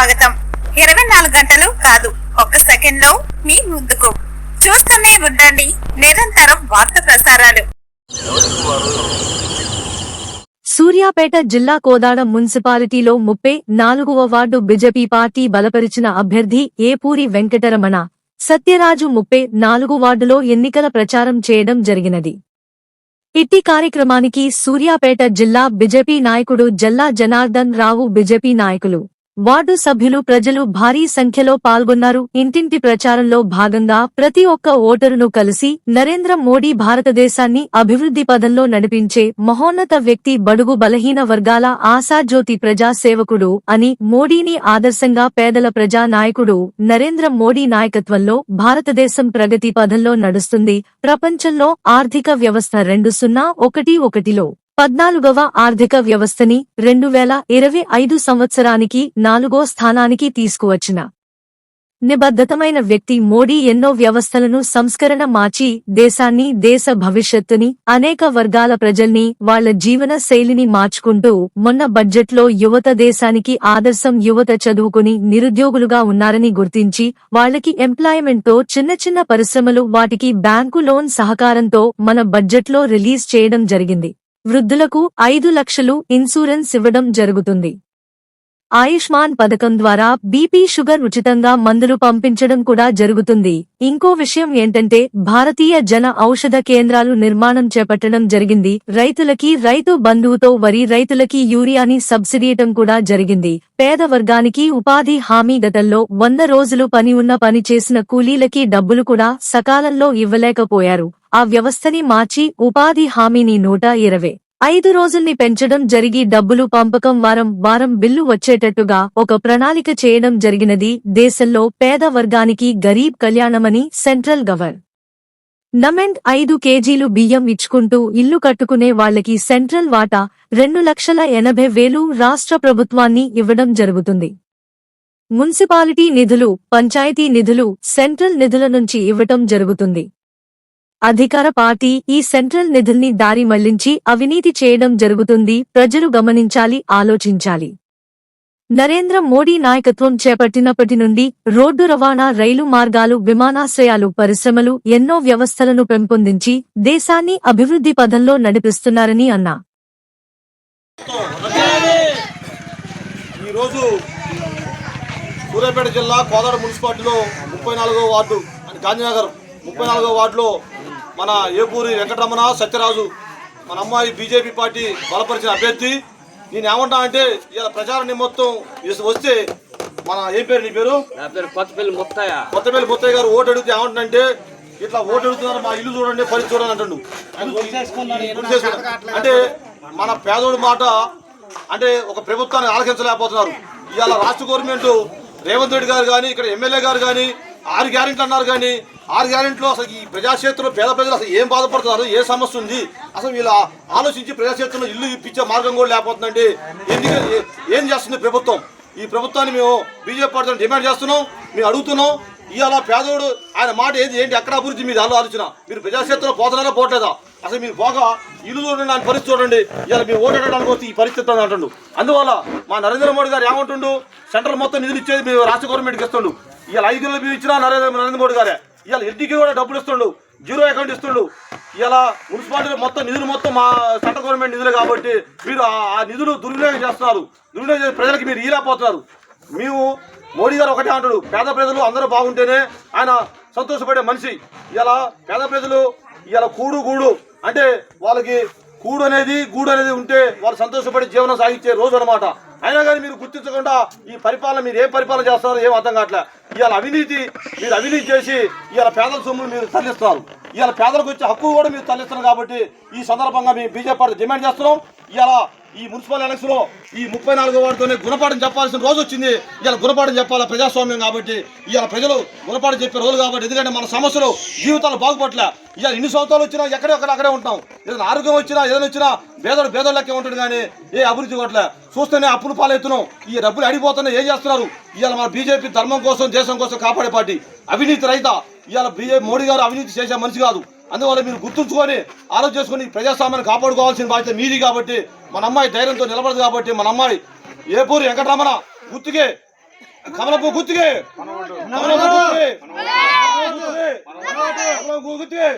స్వాగతం. 24 గంటలు కాదు, ఒక్క సెకండ్ లో మీ ముందుకు. చూస్తూనే ఉండండి నిరంతరం వార్త ప్రసారాలు. సూర్యాపేట జిల్లా కోదాడ మున్సిపాలిటీలో 34వ వార్డు బీజేపీ పార్టీ బలపరిచిన అభ్యర్థి ఏపూరి వెంకటరమణ సత్యరాజు 34 వార్డులో ఎన్నికల ప్రచారం చేయడం జరిగినది. ఇట్టి కార్యక్రమానికి సూర్యాపేట జిల్లా బీజేపీ నాయకుడు జల్లా జనార్దన్ రావు, బీజేపీ నాయకులు, వార్డు సభ్యులు, ప్రజలు భారీ సంఖ్యలో పాల్గొన్నారు. ఇంటింటి ప్రచారంలో భాగంగా ప్రతి ఒక్క ఓటరును కలిసి నరేంద్ర మోడీ భారతదేశాన్ని అభివృద్ధి పదంలో నడిపించే మహోన్నత వ్యక్తి, బడుగు బలహీన వర్గాల ఆశాజ్యోతి, ప్రజా సేవకుడు అని, మోడీని ఆదర్శంగా పేదల ప్రజా నాయకుడు, నరేంద్ర మోడీ నాయకత్వంలో భారతదేశం ప్రగతి పదంలో నడుస్తుంది, ప్రపంచంలో ఆర్థిక వ్యవస్థ 2011లో 14వ ఆర్థిక వ్యవస్థని 2025 సంవత్సరానికి 4వ స్థానానికి తీసుకువచ్చిన నిబద్ధతమైన వ్యక్తి మోడీ ఎన్నో వ్యవస్థలను సంస్కరణ మార్చి దేశాన్ని, దేశ భవిష్యత్తుని, అనేక వర్గాల ప్రజల్ని, వాళ్ల జీవన శైలిని మార్చుకుంటూ మొన్న బడ్జెట్లో యువత దేశానికి ఆదర్శం, యువత చదువుకుని నిరుద్యోగులుగా ఉన్నారని గుర్తించి వాళ్లకి ఎంప్లాయ్మెంట్ తో చిన్న చిన్న పరిశ్రమలు, వాటికి బ్యాంకు లోన్ సహకారంతో మన బడ్జెట్లో రిలీజ్ చేయడం జరిగింది. వృద్ధులకు 5 లక్షలు ఇన్సూరెన్స్ ఇవ్వడం జరుగుతుంది. ఆయుష్మాన్ పథకం ద్వారా బీపీ, షుగర్ ఉచితంగా మందులు పంపించడం కూడా జరుగుతుంది. ఇంకో విషయం ఏంటంటే భారతీయ జన ఔషధ కేంద్రాలు నిర్మాణం చేపట్టడం జరిగింది. రైతులకి రైతు బంధువుతో వరి రైతులకి యూరియాని సబ్సిడీయటం కూడా జరిగింది. పేద వర్గానికి ఉపాధి హామీ, గతంలో 100 రోజులు పని ఉన్న పని చేసిన కూలీలకి డబ్బులు కూడా సకాలంలో ఇవ్వలేకపోయారు. ఆ వ్యవస్థని మార్చి ఉపాధి హామీని 125 రోజుల్ని పెంచడం జరిగి డబ్బులు పంపకం వారం బిల్లు వచ్చేటట్టుగా ఒక ప్రణాళిక చేయడం జరిగినది. దేశంలో పేద వర్గానికి గరీబ్ కళ్యాణమని సెంట్రల్ గవర్నమెంట్ 5 కేజీలు బియ్యం ఇచ్చుకుంటూ ఇల్లు కట్టుకునే వాళ్లకి సెంట్రల్ వాటా 2,80,000 రాష్ట్ర ప్రభుత్వాన్ని ఇవ్వడం జరుగుతుంది. మున్సిపాలిటీ నిధులు, పంచాయతీ నిధులు సెంట్రల్ నిధుల నుంచి ఇవ్వటం జరుగుతుంది. అధికార పార్టీ ఈ సెంట్రల్ నిధుల్ని దారి మళ్లించి అవినీతి చేయడం జరుగుతుంది. ప్రజలు గమనించాలి, ఆలోచించాలి. నరేంద్ర మోడీ నాయకత్వం చేపట్టినప్పటి నుండి రోడ్డు రవాణా, రైలు మార్గాలు, విమానాశ్రయాలు, పరిశ్రమలు, ఎన్నో వ్యవస్థలను పెంపొందించి దేశాన్ని అభివృద్ధి పథంలో నడిపిస్తున్నారని అన్నా. ఈరోజు సూర్యాపేట జిల్లా కోదాడ మున్సిపాలిటీలో 34వ వార్డు గాంధీనగర్ 34వ వార్డులో మన ఏపూరి వెంకటరమణ సత్యరాజు, మన అమ్మాయి బీజేపీ పార్టీ బలపరిచిన అభ్యర్థి. నేను ఏమంటా అంటే ఇలా ప్రచార నిమిత్తం వస్తే మన ఏం పేరు, నీ పేరు? కొత్తపల్లి ముత్తయ్య గారు ఓటు అడిగితే ఏమంటానంటే ఇట్లా ఓటు అడుగుతున్నారు, మా ఇల్లు చూడండి, పని చూడండి అంటుండు. అంటే మన పేదోడి మాట అంటే ఒక ప్రభుత్వాన్ని ఆలకించలేకపోతున్నారు. ఇవాళ రాష్ట్ర గవర్నమెంట్ రేవంత్ రెడ్డి గారు కానీ, ఇక్కడ ఎమ్మెల్యే గారు కానీ 6 గ్యారెంట్లు అన్నారు. కానీ 6 గ్యారెంట్లు అసలు ఈ ప్రజాక్షేత్రంలో పేద ప్రజలు అసలు ఏం బాధపడుతున్నారు, ఏ సమస్య ఉంది, అసలు వీళ్ళు ఆలోచించి ప్రజాక్షేత్రంలో ఇల్లు ఇప్పించే మార్గం కూడా లేకపోతుందండి. ఏం చేస్తుంది ప్రభుత్వం? ఈ ప్రభుత్వాన్ని మేము బీజేపీ పార్టీ డిమాండ్ చేస్తున్నాం, మేము అడుగుతున్నాం. ఇవాళ పేదోడు ఆయన మాట ఏంటి, ఎక్కడ అభివృద్ధి మీద ఆలోచన? మీరు ప్రజాక్షేత్రంలో పోతున్నారా, పోవట్లేదా? అసలు మీరు పోగా ఇల్లు చూడండి, ఆయన పరిస్థితి చూడండి. ఇవాళ మీరు ఓటేయడానికి వస్తే ఈ పరిస్థితి అంటుండు. అందువల్ల మా నరేంద్ర మోడీ గారు ఏమంటుండు, సెంట్రల్ మొత్తం నిధులు ఇచ్చేది మేము రాష్ట్ర గవర్నమెంట్కి ఇస్తుండు. ఇవాళ 5 నెలలు మీరు ఇచ్చినా నరేంద్ర మోడీ గారే ఇవాళ ఇంటికి కూడా డబ్బులు ఇస్తుండు, జీరో అకౌంట్ ఇస్తుండు. ఇవాళ మున్సిపాలిటీ మొత్తం నిధులు మొత్తం మా సెంట్రల్ గవర్నమెంట్ నిధులు కాబట్టి మీరు ఆ నిధులు దుర్వినియోగం చేస్తున్నారు. దుర్వినియోగం చేసే ప్రజలకి మీరు ఈలేకపోతున్నారు. మేము మోడీ గారు ఒకటే అంటాడు, పేద ప్రజలు అందరూ బాగుంటేనే ఆయన సంతోషపడే మనిషి. ఇలా పేద ప్రజలు ఇలా గూడు అంటే వాళ్ళకి కూడు అనేది గూడు అనేది ఉంటే వాళ్ళు సంతోషపడి జీవనం సాగించే రోజు అనమాట. అయినా కానీ మీరు గుర్తించకుండా ఈ పరిపాలన మీరు ఏం పరిపాలన చేస్తున్నారో ఏం అర్థం కావట్లే. ఇవాళ మీరు అవినీతి చేసి ఇవాళ పేదల సొమ్ములు మీరు తరలిస్తున్నారు. ఇవాళ పేదలకు వచ్చే హక్కు కూడా మీరు తరలిస్తున్నారు. కాబట్టి ఈ సందర్భంగా మేము బీజేపీ పార్టీ డిమాండ్ చేస్తున్నాం. ఇవాళ ఈ మున్సిపల్ ఎలక్షన్లో ఈ 34వ వార్డుతోనే గుణపాఠం చెప్పాల్సిన రోజు వచ్చింది. ఇవాళ గుణపాఠం చెప్పాలి, ప్రజాస్వామ్యం కాబట్టి ఇవాళ ప్రజలు గుణపాఠం చెప్పే రోజు కాబట్టి. ఎందుకంటే మన సమస్యలు జీవితాలు బాగుపట్లే. ఇవాళ ఇన్ని సంవత్సరాలు వచ్చినా అక్కడే ఉంటాం. ఏదైనా ఆరోగ్యం వచ్చినా ఏదైనా వచ్చినా పేదోడు లెక్కే ఉంటాడు. కానీ ఏ అభివృద్ధి కొట్టలే. చూస్తేనే అప్పులు పాలెత్తున్నాం. ఈ డబ్బులు అడిగిపోతున్నా ఏం చేస్తున్నారు? ఇవాళ మన బీజేపీ ధర్మం కోసం, దేశం కోసం కాపాడే పార్టీ, అవినీతి రహిత. ఇవాళ బీజేపీ మోడీ గారు అవినీతి చేసే మనిషి కాదు. అందువల్ల మీరు గుర్తుంచుకొని ఆలోచన చేసుకుని ప్రజాస్వామ్యాన్ని కాపాడుకోవాల్సిన బాధ్యత మీది. కాబట్టి మన అమ్మాయి ధైర్యంతో నిలబడదు. కాబట్టి మన అమ్మాయి ఏపూరి వెంకటరమణ గుర్తుకే కమలం పువ్వు గుర్తుకే కమలం పువ్వు గుర్తుకే.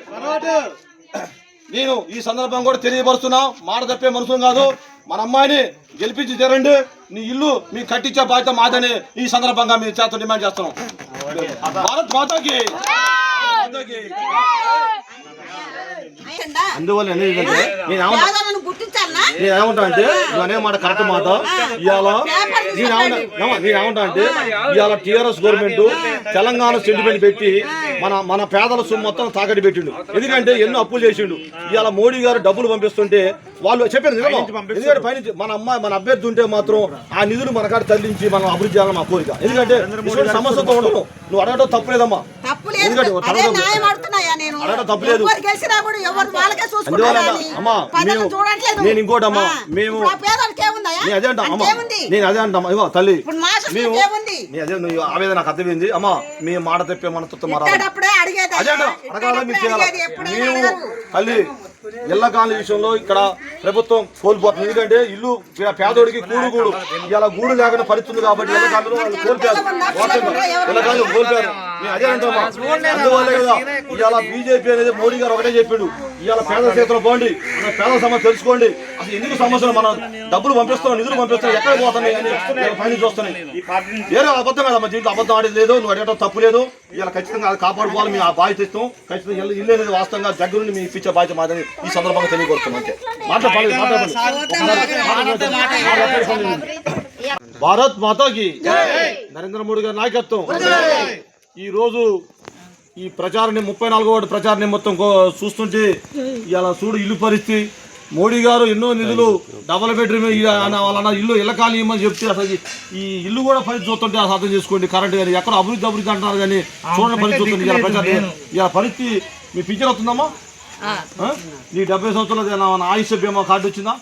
నేను ఈ సందర్భం కూడా తెలియపరుస్తున్నా, మాట తప్పే మనుషులు కాదు. మన అమ్మాయిని గెలిపించి తీరండి, నీ ఇల్లు మీకు కట్టించే బాధ్యత మాదని ఈ సందర్భంగా మీ చేత డిమాండ్ చేస్తున్నాం. భారత్ మాతాకి. అందువల్ల నేనేమంటా అంటే అనే మాట కరెక్ట్ మాట. ఇవాళ నేనేమంటా అంటే ఇవాళ టీఆర్ఎస్ గవర్నమెంట్ తెలంగాణ సెంటిమెంట్ పెట్టి మన పేదల సొమ్ము మొత్తం తాకట్టు పెట్టిండు. ఎందుకంటే ఎన్నో అప్పులు చేసిండు. ఇవాళ మోడీ గారు డబ్బులు పంపిస్తుంటే వాళ్ళు చెప్పారు నిజమా, ఎందుకంటే పైనుంచి మన అభ్యర్థి ఉంటే మాత్రం ఆ నిధులు మన కాడ తరలించి మనం అభివృద్ధి చేయాలని మా కోరిక. ఎందుకంటే సమస్యతో ఉండను, నువ్వు అడగడం తప్పులేదమ్మా, ఎందుకంటే అడగడం తప్పులేదు. అందువల్ల అమ్మా నేను ఇంకోటి అమ్మా, మేము అదే అంటాం అమ్మా, నేను అదే అంటాం. ఇగో తల్లి మేము అదే నువ్వు ఆవేదన నాకు అర్థమైంది అమ్మా. మీ మాట తప్పే మనతో అదే అడగాల మీరు చేయాలి. మేము తల్లి ఇళ్ల కాలనీ విషయంలో ఇక్కడ ప్రభుత్వం కోల్పోతుంది. ఎందుకంటే ఇల్లు పేదోడికి కూడు ఇలా గూడు లేకుండా పరిస్థితుంది కాబట్టి ఇళ్ల కాలంలో వాళ్ళు కోల్పోయారు, ఇళ్ల కాలం కోల్పోయారు. మేము అదే అంటామా. అందువల్ల కదా ఇవాళ బీజేపీ అనేది మోడీ గారు ఒకటే చెప్పాడు, ఇవాళ పేద చేతులు పోండి, మన పేద సమస్య తెలుసుకోండి, అసలు ఎందుకు సమస్యలు మనం డబ్బులు పంపిస్తున్నాం, నిధులు పంపిస్తున్నాం, ఎక్కడ పోతున్నాయి అని పైన చూస్తున్నాయి. ఏదో అబద్ధం కదమ్మా, దీంట్లో అబద్ధం ఆడేది లేదు, నువ్వు అడగడం తప్పు లేదు. ఇలా ఖచ్చితంగా అది కాపాడుకోవాలి, మేము ఆ బాధ్యత ఇస్తాం. ఖచ్చితంగా ఇల్లు అనేది వాస్తవంగా దగ్గరుండి మేము ఇప్పించే బాధ్యత మాదని ఈ సందర్భంగా తెలియకొస్తున్నాం. అంతే మాట్లాడాలి. భారత్ మాతాకి నరేంద్ర మోడీ గారి నాయకత్వం. ఈ రోజు ఈ ప్రచారాన్ని 34వ వార్డు ప్రచారాన్ని మొత్తం చూస్తుంటే ఇలా చూడు ఇల్లు పరిస్థితి. మోడీ గారు ఎన్నో నిధులు డబల్ బెడ్రూమ్ వాళ్ళ ఇల్లు ఇళ్ళకాలు ఇవ్వమని చెప్తే అసలు ఈ ఇల్లు కూడా పరిస్థితి చూస్తుంటే అర్థం చేసుకోండి. కరెంట్ కానీ ఎక్కడ అభివృద్ధి అంటున్నారు కానీ చూడండి పరిస్థితి చూస్తుంది. ఇలా ప్రచారం ఇలా పరిస్థితి. మీ పింఛన్ వస్తుందమ్మా? నీ 70 సంవత్సరాలు ఆయుష్ బీమా కార్డు వచ్చిందా?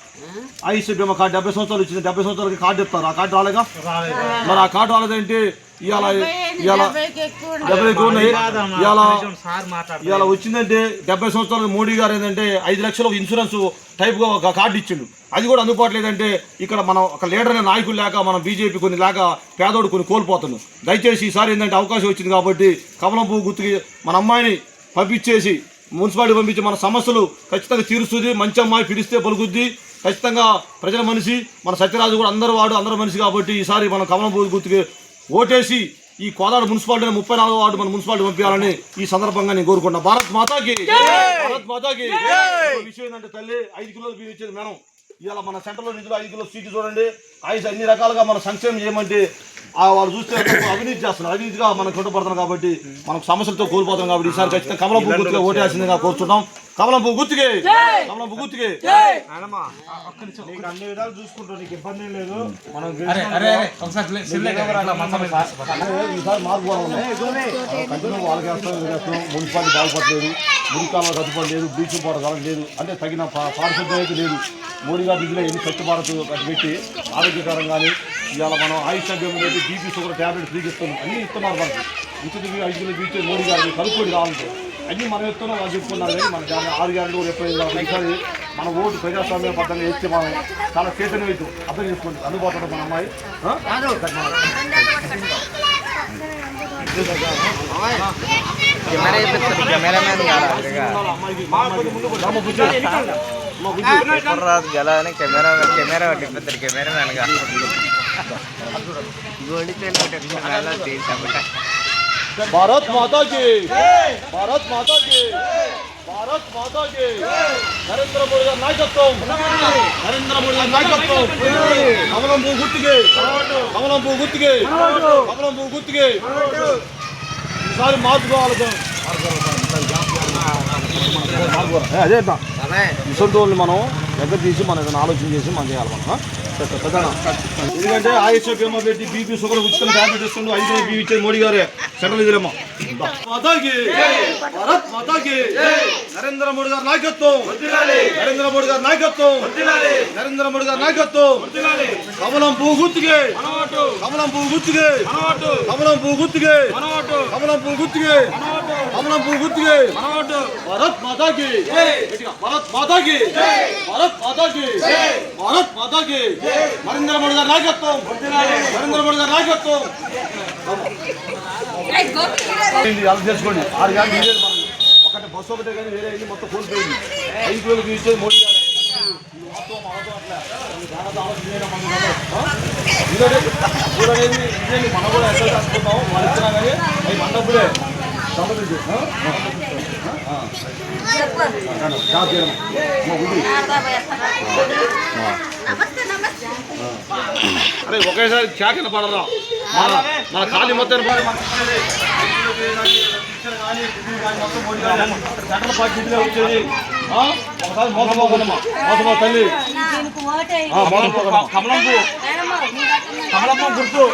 ఆయుష్ బీమా కార్డు 70 సంవత్సరాలు వచ్చింది. 70 సంవత్సరాలకి కార్డు ఇస్తారు, ఆ కార్డు రాలేగా. మరి ఆ కార్డు రాలేదంటే ఇవాళ 70 ఎక్కువ ఉన్నాయి. ఇవాళ వచ్చిందంటే 70 సంవత్సరాలు మోడీ గారు ఏంటంటే 5 లక్షల ఇన్సూరెన్స్ టైప్గా ఒక కార్డు ఇచ్చిండు. అది కూడా అందుబాటులేదంటే ఇక్కడ మనం ఒక లీడర్ అనే నాయకులు లేక మనం బీజేపీ కొన్ని లేక పేదోడు కొన్ని కోల్పోతున్నాం. దయచేసి ఈసారి ఏంటంటే అవకాశం వచ్చింది కాబట్టి కమలం పువ్వు గుర్తుకి మన అమ్మాయిని పంపించేసి మున్సిపాలిటీ పంపించి మన సమస్యలు ఖచ్చితంగా తీరుస్తుంది. మంచి అమ్మాయి పిలిస్తే పలుకుద్ది. ఖచ్చితంగా ప్రజల మనిషి మన సత్యరాజు కూడా అందరూ మనిషి కాబట్టి ఈసారి మనం కమలం పువ్వు గుర్తుకి ఓటేసి ఈ కోదాడ మున్సిపాలిటీ 34వ వార్డు మన మున్సిపాలిటీ పంపించాలని ఈ సందర్భంగా నేను కోరుకుంటున్నా. భారత్ మాతాకి. భారత్ మాతాకి. విషయం ఏంటంటే తల్లి 5 కిలోలు బియ్యం ఇచ్చేది మేడం. ఇవాళ మన సెంటర్లో నిధులు 5 కిలో సీట్లు చూడండి. అన్ని రకాలుగా మన సంక్షేమం చేయమంటే వాళ్ళు చూస్తే అవినీతి చేస్తున్నారు. అవినీతిగా మనం కుంటపడుతున్నాం కాబట్టి మనకు సమస్యలతో కోల్పోతాం కాబట్టి ఈసారి ఖచ్చితంగా కమలం పువ్వు గుర్తుగా ఓటేయాల్సిందిగా కోరుతున్నాం. కమలం పువ్వు గుర్తుకే. కమలం పువ్వు గుర్తుకే. అన్ని విధాలు చూసుకుంటాం, నీకు ఇబ్బంది లేదు. మనం ఈసారి మార్పు వాళ్ళకి వేస్తాం. మున్సిపాలిటీ బాగుపడలేదు, మురికాలలో కట్టుకోలేదు, బీచ్ పోవడం లేదు, అంటే తగిన పారిశుద్ధ్యం అయితే లేదు. మోడీ గారి నిధులు ఎన్ని స్వచ్ఛ భారత్ పెట్టి ఆరోగ్యకరం కానీ ఇవాళ మనం ఆయుష్ బీమా పెట్టి బీపీ షుగర్ ట్యాబ్లెట్ ఫ్రీకి ఇస్తున్నాం. అన్నీ ఇస్తున్నారు మనకి. ఇంటికి 5 కిలో బీచ్ మోడీ గారికి కలుపుకొని కావాలంటే అన్నీ మనం ఇస్తున్నాం. వాళ్ళు చెప్పుకున్నారు కానీ మన 6 గ్యారెంటీ కూడా ఎప్పుడైనా ఈసారి మన ఓటు ప్రజాస్వామ్య పద్ధతిగా వేస్తే మనం చాలా చైతన్యం అవుతాం. అర్థం చేసుకోండి. అందుబాటులో మన అమ్మాయి భారత్ మాతాకి. భారత్ మాతాకి. భారత్ మాతాకి. నరేంద్ర మోడీ గారి నాయకత్వం. నరేంద్ర మోడీ గారి నాయకత్వం. కమలం పువ్వు గుర్తుకే. కమలం పువ్వు గుర్తుకే. కమలం పువ్వు గుర్తుకే. ఈసారి మార్చుకోవాలి. అదే ఇసొంటి వాళ్ళని మనం దగ్గర తీసి మనం ఏదైనా ఆలోచన చేసి మనం చేయాలి. మనం ఎందుకంటే ఆయుష్ బీమా పెట్టి బీపీ షుగర్ ఉచిత ట్యాబ్లెట్ ఇస్తుండే 5 కిలో బీపీ ఇచ్చేది మోడీ గారే. సెంట్రల్ ఇదేమో. మాతాకి. భారత్ మాతాకి. నరేంద్ర మోడీ గారి నాయకత్వం. నరేంద్ర మోడీ గారి నాయకత్వం. నరేంద్ర మోడీ గారి నాయకత్వం. కమలం పువ్వు గుర్తుకే. కమలం పువ్వు గుర్తుకే. కమలం పువ్వు గుర్తుకే. కమలం పువ్వు గుర్తుకే. కమలం పువ్వు గుర్తుకే. భారత్ మాతాకి. భారత్ మాతాకి. భారత్ భారత్ మాతాకి భారత్ మాతాకి నరేంద్ర మోడీ గారి నాయకత్వం నరేంద్ర మోడీ గారి నాయకత్వం అర్థం చేసుకోండి 6 గ్యారెంటీ ఇవ్వలేదు మనం ఒకటి బస్సు ఒకటే కానీ వేరే అయింది మొత్తం కోల్పోయింది 5 వేలకు ఇచ్చేది మోడీ గారు ఇదేంటి మనం కూడా ఎక్కడ రాసుకుంటాం వాళ్ళు ఇచ్చినా కానీ అవి మన డబ్బులే సంబంధించి అరే ఒకేసారి చాకిన పడరా మన ఖాళీ మొత్తం సెంట్రల్ పార్టీ వచ్చేది ఒకసారి మోసపోకమ్మా మోసపో తల్లి కమలంపు గుర్తు